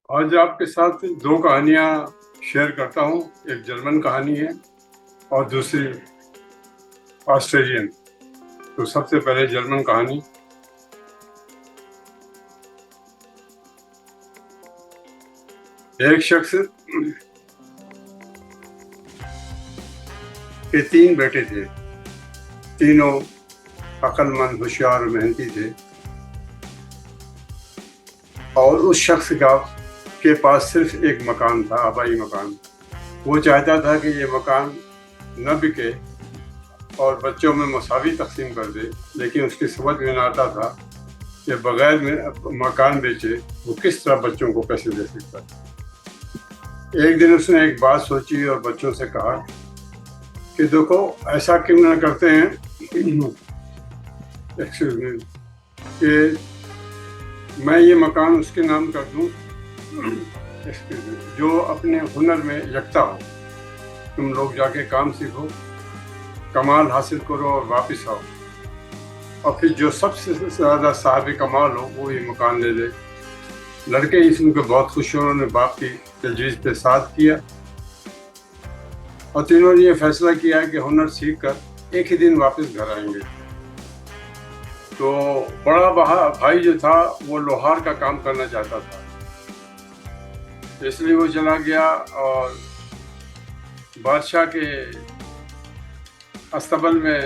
آج آپ کے ساتھ دو کہانیاں شیئر کرتا ہوں. ایک جرمن کہانی ہے اور دوسری آسٹریلین. تو سب سے پہلے جرمن کہانی. ایک شخص کے 3 بیٹے تھے. تینوں عقل مند، ہوشیار اور محنتی تھے. اور اس شخص کے پاس صرف ایک مکان تھا، آبائی مکان. وہ چاہتا تھا کہ یہ مکان نہ بکے اور بچوں میں مساوی تقسیم کر دے، لیکن اس کی سمجھ میں نہ آتا تھا کہ بغیر مکان بیچے وہ کس طرح بچوں کو پیسے دے سکتا. ایک دن اس نے ایک بات سوچی اور بچوں سے کہا کہ دیکھو، ایسا کیوں نہ کرتے ہیں کہ میں یہ مکان اس کے نام کر دوں جو اپنے ہنر میں یکتا ہو. تم لوگ جا کے کام سیکھو، کمال حاصل کرو اور واپس آؤ، اور پھر جو سب سے زیادہ صاحب کمال ہو وہ یہ مکان لے لے. لڑکے اس میں بہت خوش ہوئے. انہوں نے باپ کی تجویز پہ ساتھ کیا اور تینوں نے یہ فیصلہ کیا کہ ہنر سیکھ کر ایک ہی دن واپس گھر آئیں گے. تو بڑا بھائی جو تھا وہ لوہار کا کام کرنا چاہتا تھا، اس لیے وہ چلا گیا اور بادشاہ کے استبل میں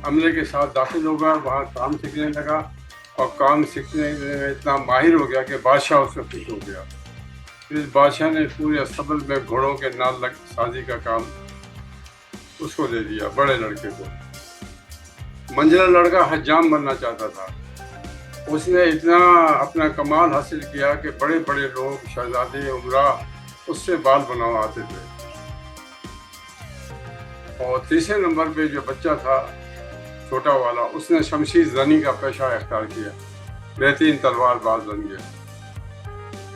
عملے کے ساتھ داخل ہو گیا. وہاں کام سیکھنے لگا اور کام سیکھنے میں اتنا ماہر ہو گیا کہ بادشاہ اس سے خوش ہو گیا. پھر بادشاہ نے پورے استبل میں گھوڑوں کے نال سازی کا کام اس کو دے دیا، بڑے لڑکے کو. منجلا لڑکا حجام بننا چاہتا تھا. اس نے اتنا اپنا کمال حاصل کیا کہ بڑے بڑے لوگ، شہزادے، امراء اس سے بال بناؤ آتے تھے. اور تیسرے نمبر پہ جو بچہ تھا چھوٹا والا، اس نے شمشیر زنی کا پیشہ اختیار کیا. بہترین تلوار باز بن گیا.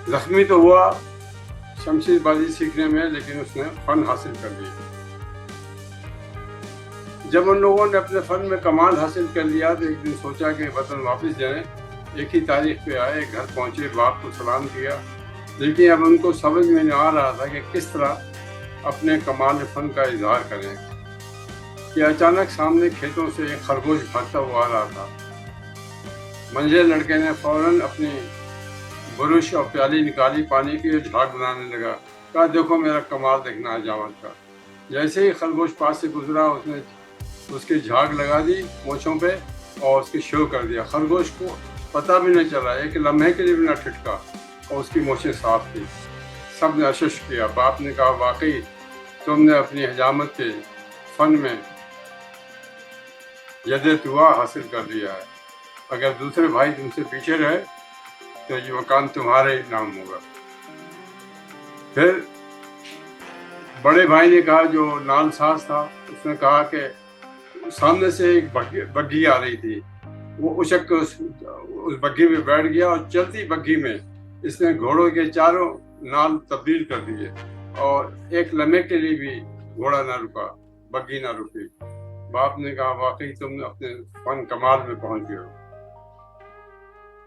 زخمی تو ہوا شمشیر بازی سیکھنے میں، لیکن اس نے فن حاصل کر لیا. جب ان لوگوں نے اپنے فن میں کمال حاصل کر لیا تو ایک دن سوچا کہ وطن واپس جائیں. ایک ہی تاریخ پہ آئے، گھر پہنچے، باپ کو سلام کیا، لیکن اب ان کو سمجھ میں نہیں آ رہا تھا کہ کس طرح اپنے کمال فن کا اظہار کریں کہ اچانک سامنے کھیتوں سے ایک خرگوش بھاگتا ہوا آ رہا تھا. منجھے لڑکے نے فوراً اپنی برش اور پیالی نکالی، پانی کی جھاگ بنانے لگا. کہا دیکھو میرا کمال دیکھنا عجامت کا. جیسے ہی خرگوش پاس سے گزرا اس نے اس کی جھاگ لگا دی مونچھوں پہ اور اس کی شو کر دیا. خرگوش کو پتہ بھی نہیں چلا، ایک لمحے کے لیے بھی نہ ٹھٹکا اور اس کی مونچھیں صاف تھی. سب نے اشش کیا. باپ نے کہا واقعی تم نے اپنی حجامت کے فن میں ید طوا حاصل کر لیا ہے. اگر دوسرے بھائی تم سے پیچھے رہے تو یہ مکان تمہارے نام ہوگا. پھر بڑے بھائی نے کہا، جو نال ساز تھا، اس نے کہا کہ سامنے سے ایک بگھی آ رہی تھی. وہ اچک اس بگھی میں بیٹھ گیا اور چلتی بگھی میں اس نے گھوڑوں کے چاروں نال تبدیل کر دیے اور ایک لمحے کے لیے بھی گھوڑا نہ رکا، بگھی نہ رکی. باپ نے کہا واقعی تم اپنے فن کمال میں پہنچ گئے ہو.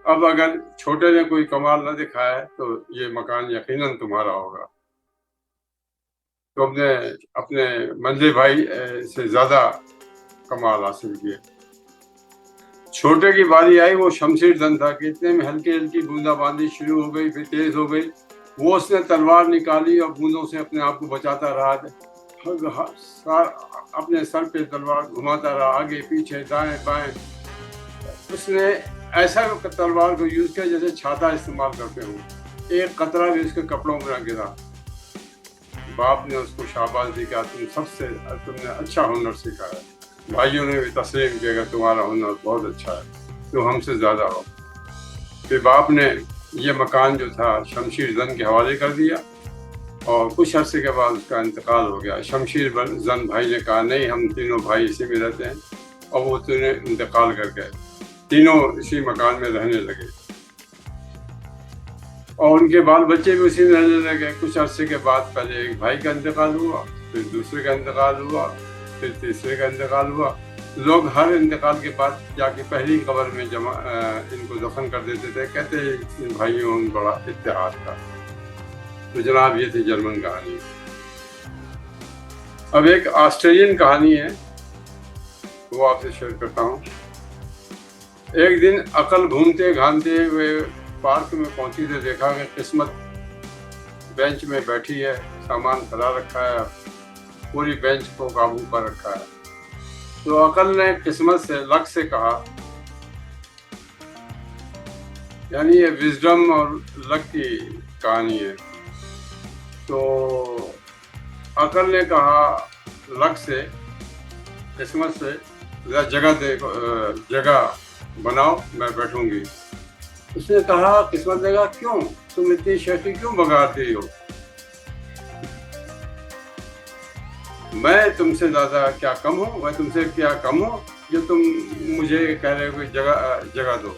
اب اگر چھوٹے نے کوئی کمال نہ دکھایا ہے تو یہ مکان یقیناً تمہارا ہوگا. تم نے اپنے منجھے بھائی سے زیادہ کمال حاصل کیے. چھوٹے کی باری آئی. وہ شمشیر زن تھا کہ اتنے میں ہلکی ہلکی بوندا باندی شروع ہو گئی، پھر تیز ہو گئی. وہ اس نے تلوار نکالی اور بوندوں سے اپنے آپ کو بچاتا رہا. اپنے سر پہ تلوار گھماتا رہا، آگے پیچھے دائیں بائیں. اس نے ایسا تلوار کو یوز کیا جیسے چھاتا استعمال کرتے ہوں. ایک قطرہ بھی اس کے کپڑوں میں نہ گرا. باپ نے اس کو شاباش دی کہ تم نے اچھا ہنر سیکھا ہے. بھائیوں نے بھی تسلیم کیا کہ تمہارا ہنر بہت اچھا ہے، تم ہم سے زیادہ ہو. پھر باپ نے یہ مکان جو تھا شمشیر زن کے حوالے کر دیا اور کچھ عرصے کے بعد اس کا انتقال ہو گیا. شمشیر زن بھائی نے کہا نہیں، ہم تینوں بھائی اسی میں رہتے ہیں، اور وہ تینوں انتقال کر گئے. تینوں اسی مکان میں رہنے لگے اور ان کے بال بچے بھی اسی میں رہنے لگے. کچھ عرصے کے بعد پہلے ایک بھائی کا انتقال ہوا، پھر دوسرے کا انتقال ہوا، پھر تیسرے کا انتقال ہوا. لوگ ہر انتقال کے بعد جا کے پہلی قبر میں ان کو دفن کر دیتے تھے. کہتے ہیں ان بھائیوں میں بڑا اتحاد تھا. تو جناب یہ تھی جرمن کہانی۔ اب ایک آسٹریلین کہانی ہے، وہ آپ سے شیئر کرتا ہوں۔ ایک دن عقل گھومتے گھامتے ہوئے پارک میں پہنچی تو دیکھا کہ قسمت بینچ میں بیٹھی ہے، سامان پھیلا رکھا ہے، پوری بینچ کو قابو پر رکھا ہے۔ تو عقل نے قسمت سے، لک سے کہا، یعنی یہ وزڈم اور لک کی کہانی ہے۔ تو عقل نے کہا لک سے، قسمت سے، جگہ بناؤ، میں بیٹھوں گی۔ اس نے کہا، قسمت نے کہا، کیوں تم اتنی شیخی کیوں بگاڑتی ہو؟ میں تم سے زیادہ کیا کم ہوں؟ میں تم سے کیا کم ہوں جو تم مجھے کہہ رہے ہو کہ جگہ دو؟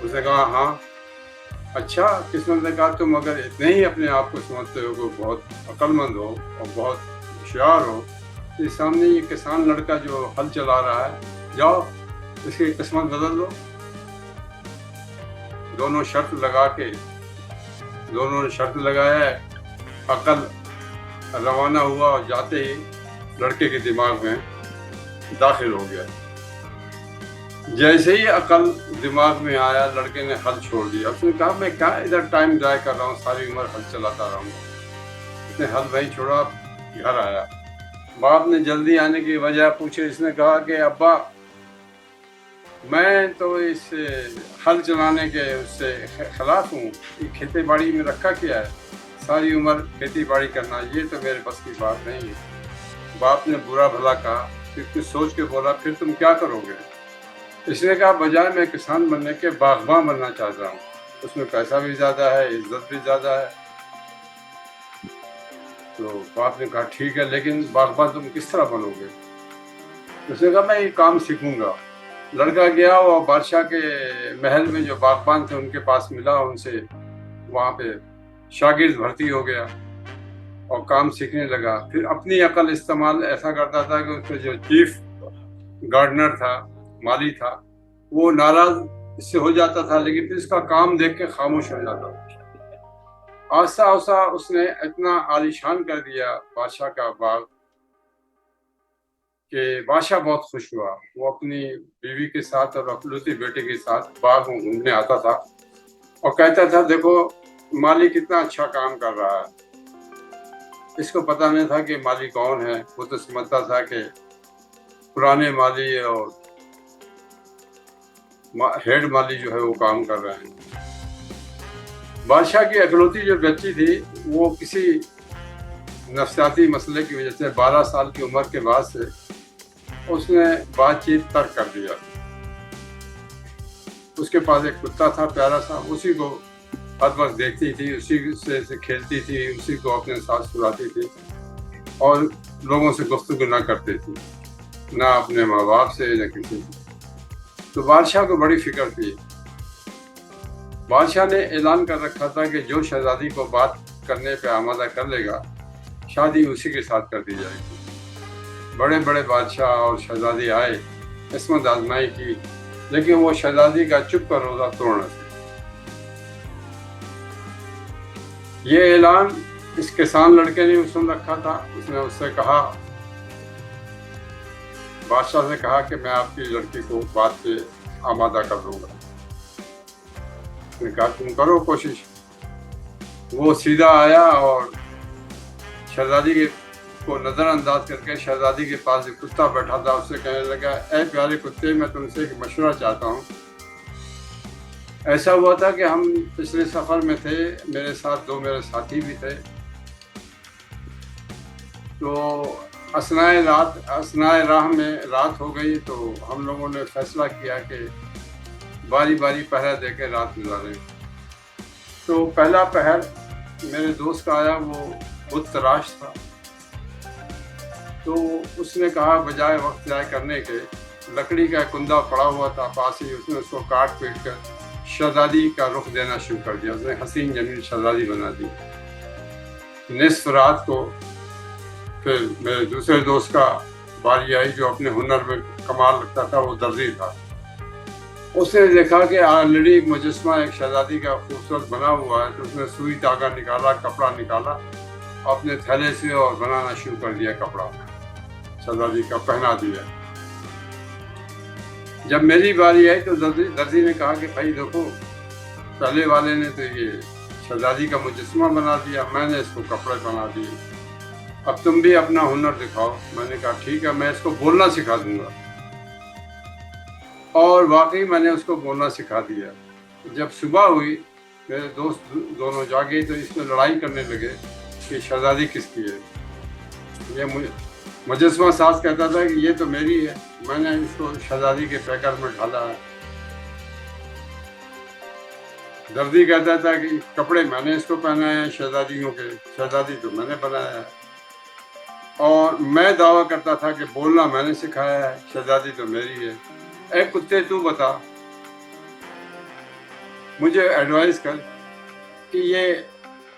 اس نے کہا ہاں۔ اچھا، قسمت نے کہا، تم اگر اتنے ہی اپنے آپ کو سمجھتے ہو کہ بہت عقل مند ہو اور بہت ہوشیار ہو، تو سامنے یہ کسان لڑکا جو ہل چلا رہا ہے، جاؤ اس کی قسمت بدل دو۔ دونوں نے شرط لگایا ہے۔ عقل روانہ ہوا اور جاتے ہی لڑکے کے دماغ میں داخل ہو گیا۔ جیسے ہی عقل دماغ میں آیا، لڑکے نے ہل چھوڑ دیا۔ اس نے کہا، میں کیا ادھر ٹائم ضائع کر رہا ہوں، ساری عمر ہل چلاتا رہا ہوں۔ اس نے ہل وہیں چھوڑا، گھر آیا۔ باپ نے جلدی آنے کی وجہ پوچھے۔ اس نے کہا کہ ابا، میں تو اس ہل چلانے کے اس سے خلاف ہوں، یہ کھیتی باڑی میں رکھا کیا ہے، ساری عمر کھیتی باڑی کرنا، یہ تو میرے بس کی بات نہیں ہے۔ باپ نے برا بھلا کہا، پھر کچھ سوچ کے بولا، پھر تم کیا کرو گے؟ اس نے کہا، بجائے میں کسان بننے کے باغباں بننا چاہتا ہوں، اس میں پیسہ بھی زیادہ ہے، عزت بھی زیادہ ہے۔ تو باپ نے کہا، ٹھیک ہے، لیکن باغباں تم کس طرح بنو گے؟ اس نے کہا، میں یہ کام سیکھوں گا۔ لڑکا گیا اور بادشاہ کے محل میں جو باغبان تھے ان کے پاس ملا، ان سے وہاں پہ شاگرد بھرتی ہو گیا اور کام سیکھنے لگا۔ پھر اپنی عقل استعمال ایسا کرتا تھا کہ اس کا جو چیف گارڈنر تھا، مالی تھا، وہ ناراض اس سے ہو جاتا تھا، لیکن پھر اس کا کام دیکھ کے خاموش ہو جاتا تھا۔ آہستہ آہستہ اس نے اتنا عالیشان کر دیا بادشاہ کا باغ کہ بادشاہ بہت خوش ہوا۔ وہ اپنی بیوی کے ساتھ اور اکلوتی بیٹے کے ساتھ باغ میں گھومنے آتا تھا اور کہتا تھا، دیکھو مالی کتنا اچھا کام کر رہا ہے۔ اس کو پتہ نہیں تھا کہ مالی کون ہے، وہ تو سمجھتا تھا کہ پرانے مالی اور ہیڈ مالی جو ہے وہ کام کر رہے ہیں۔ بادشاہ کی اکلوتی جو بچی تھی، وہ کسی نفسیاتی مسئلے کی وجہ سے 12 سال کی عمر کے بعد سے اس نے بات چیت ترک کر دیا۔ اس کے پاس ایک کتا تھا پیارا سا، اسی کو ہر وقت دیکھتی تھی، اسی سے کھیلتی تھی، اسی کو اپنے ساتھ سلاتی تھی اور لوگوں سے گفتگو نہ کرتی تھی، نہ اپنے ماں باپ سے، نہ کسی سے۔ تو بادشاہ کو بڑی فکر تھی۔ بادشاہ نے اعلان کر رکھا تھا کہ جو شہزادی کو بات کرنے پہ آمادہ کر لے گا، شادی اسی کے ساتھ کر دی جائے گی۔ بڑے بڑے بادشاہ اور شہزادی آئے، عصمت آزمائی کی، لیکن وہ شہزادی کا چپ کا روزہ توڑ نہ سکے۔ یہ اعلان اس کسان لڑکے نے سن رکھا تھا۔ اس نے اس سے کہا، بادشاہ سے کہا کہ میں آپ کی لڑکی کو بات پہ آمادہ کر دوں گا۔ اس نے کہا، تم کرو کوشش۔ وہ سیدھا آیا اور شہزادی کو نظر انداز کر کے شہزادی کے پاس ایک کتا بیٹھا تھا، اس سے کہنے لگا، اے پیارے کتے، میں تم سے ایک مشورہ چاہتا ہوں۔ ایسا ہوا تھا کہ ہم پچھلے سفر میں تھے، میرے ساتھ 2 میرے ساتھی بھی تھے۔ تو اثناء راہ میں رات ہو گئی، تو ہم لوگوں نے فیصلہ کیا کہ باری باری پہرا دے کے رات گزاریں۔ تو پہلا پہر میرے دوست کا آیا، وہ بت تراش تھا۔ تو اس نے کہا، بجائے وقت ضائع کرنے کے، لکڑی کا کندا پڑا ہوا تھا پاس ہی، اس نے اس کو کاٹ پیٹ کر شہزادی کا رخ دینا شروع کر دیا۔ اس نے حسین جمیل شہزادی بنا دی۔ نصف رات کو پھر میرے دوسرے دوست کا باری آئی، جو اپنے ہنر میں کمال رکھتا تھا، وہ درزی تھا۔ اس نے دیکھا کہ آلریڈی مجسمہ ایک شہزادی کا خوبصورت بنا ہوا ہے، تو اس نے سوئی دھاگا نکالا، کپڑا نکالا اپنے تھیلے سے اور بنانا شروع کر دیا، کپڑا شہزادی کا پہنا دیا۔ جب میری باری آئی تو درزی نے کہا کہ بھائی دیکھو، پہلے والے نے تو یہ شہزادی کا مجسمہ بنا دیا، میں نے اس کو کپڑے بنا دیے، اب تم بھی اپنا ہنر دکھاؤ۔ میں نے کہا ٹھیک ہے، میں اس کو بولنا سکھا دوں گا، اور واقعی میں نے اس کو بولنا سکھا دیا۔ جب صبح ہوئی، میرے دوست دونوں جاگے تو اس میں لڑائی کرنے لگے کہ شہزادی کس کی ہے۔ یہ مجسمہ ساز کہتا تھا کہ یہ تو میری ہے، میں نے اس کو شہزادی کے پیکر میں ڈالا ہے۔ دردی کہتا تھا کہ کپڑے میں نے اس کو پہنائے ہیں شہزادیوں کے، شہزادی تو میں نے بنایا ہے، اور میں دعویٰ کرتا تھا کہ بولنا میں نے سکھایا ہے، شہزادی تو میری ہے۔ اے کتے، تو بتا، مجھے ایڈوائز کر کہ یہ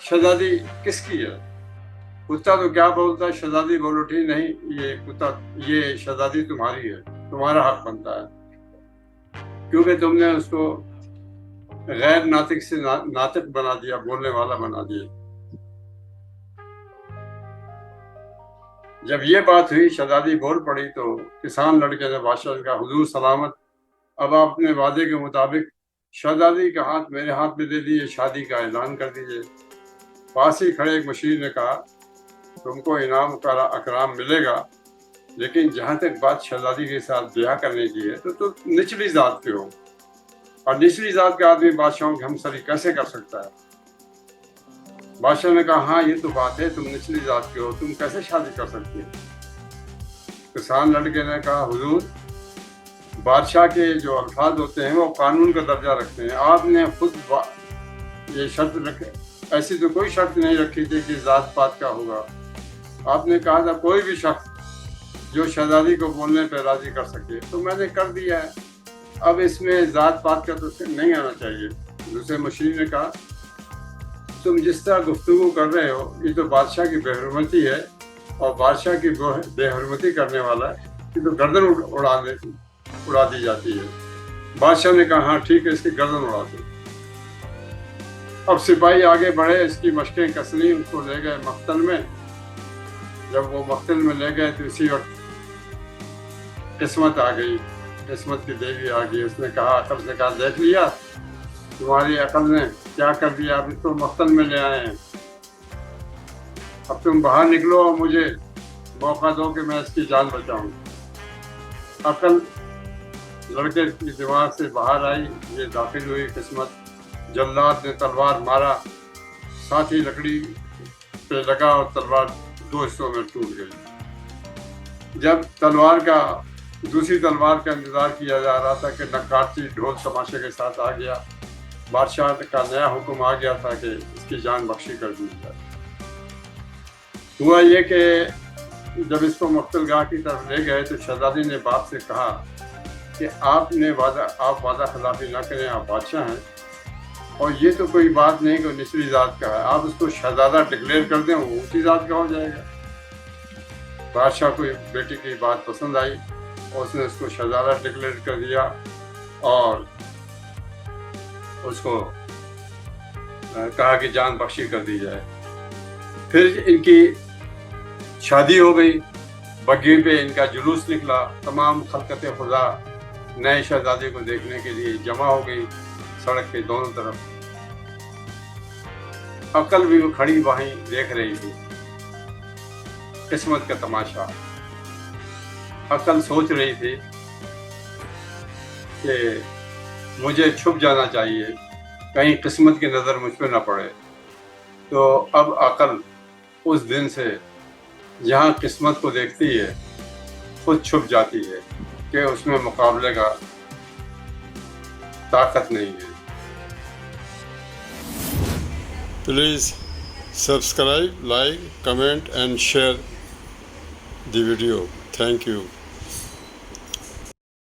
شہزادی کس کی ہے۔ کتا تو کیا بولتا ہے، شہزادی بول اٹھی، نہیں، یہ شہزادی تمہاری ہے، تمہارا حق بنتا ہے، کیونکہ تم نے اس کو غیر ناطق سے ناطق بنا دیا، بولنے والا بنا دیا۔ جب یہ بات ہوئی، شہزادی بول پڑی تو کسان لڑکے نے بادشاہ کا حضور سلامت، اب آپ اپنے وعدے کے مطابق شہزادی کا ہاتھ میرے ہاتھ میں دے دیجیے، شادی کا اعلان کر دیجیے۔ پاس ہی کھڑے ایک مشیر نے کہا تم کو انعام کا اکرام ملے گا، لیکن جہاں تک بات شہزادی کے ساتھ بیاہ کرنے کی ہے تو نچلی ذات کے ہو، اور نچلی ذات کا آدمی بادشاہوں کی ہمسری کیسے کر سکتا ہے؟ بادشاہ نے کہا ہاں یہ تو بات ہے، تم نچلی ذات کے ہو، تم کیسے شادی کر سکتی ہو؟ کسان لڑکے نے کہا حضور، بادشاہ کے جو الفاظ ہوتے ہیں وہ قانون کا درجہ رکھتے ہیں، آپ نے خود یہ شرط رکھے، ایسی تو کوئی شرط نہیں رکھی تھی کہ ذات پات کا ہوگا، آپ نے کہا تھا کوئی بھی شخص جو شہزادی کو بولنے پہ راضی کر سکے، تو میں نے کر دیا ہے، اب اس میں ذات پات کا تو نہیں آنا چاہیے۔ دوسرے مشیر نے کہا تم جس طرح گفتگو کر رہے ہو یہ تو بادشاہ کی بے حرمتی ہے، اور بادشاہ کی بے حرمتی کرنے والا یہ تو گردن اڑا دی جاتی ہے۔ بادشاہ نے کہا ہاں ٹھیک ہے، اس کی گردن اڑا دو۔ اب سپاہی آگے بڑھے، اس کی مشقیں کسنی، اس کو لے گئے مقتل میں۔ جب وہ مقتل میں لے گئے تو اسی وقت قسمت آ گئی، قسمت کی دیوی آ گئی۔ اس نے کہا، عقل سے کہا دیکھ لیا تمہاری عقل نے کیا کر دیا، اب اس کو مقتل میں لے آئے ہیں، اب تم باہر نکلو اور مجھے موقع دو کہ میں اس کی جان بچاؤں۔ عقل لڑکے کی دماغ سے باہر آئی، یہ داخل ہوئی قسمت۔ جلاد نے تلوار مارا، ساتھ ہی لکڑی پہ لگا اور تلوار دو حصوں میں ٹوٹ گئی۔ جب دوسری تلوار کا انتظار کیا جا رہا تھا کہ نقارچی ڈھول تماشے کے ساتھ آ گیا، بادشاہ کا نیا حکم آ گیا تھا کہ اس کی جان بخشی کر دی جائے۔ ہوا یہ کہ جب اس کو مقتل گاہ کی طرف لے گئے تو شہزادی نے باپ سے کہا کہ آپ وعدہ خلافی نہ کریں، آپ بادشاہ ہیں، اور یہ تو کوئی بات نہیں کہ نچلی ذات کا ہے، آپ اس کو شہزادہ ڈکلیئر کر دیں، وہ اونچی ذات کا ہو جائے گا۔ بادشاہ کو بیٹی کی بات پسند آئی اور اس نے اس کو شہزادہ ڈکلیئر کر دیا، اور اس کو کہا کہ جان بخشی کر دی جائے۔ پھر ان کی شادی ہو گئی، بگھی پہ ان کا جلوس نکلا، تمام خلقت خدا نئے شہزادے کو دیکھنے کے لیے جمع ہو گئی سڑک کے دونوں طرف۔ عقل بھی وہ کھڑی وہیں دیکھ رہی تھی قسمت کا تماشا۔ عقل سوچ رہی تھی کہ مجھے چھپ جانا چاہیے، کہیں قسمت کی نظر مجھ پہ نہ پڑے۔ تو اب عقل اس دن سے جہاں قسمت کو دیکھتی ہے خود چھپ جاتی ہے کہ اس میں مقابلے کا طاقت نہیں ہے۔ Please subscribe, like, comment and share the video. Thank you.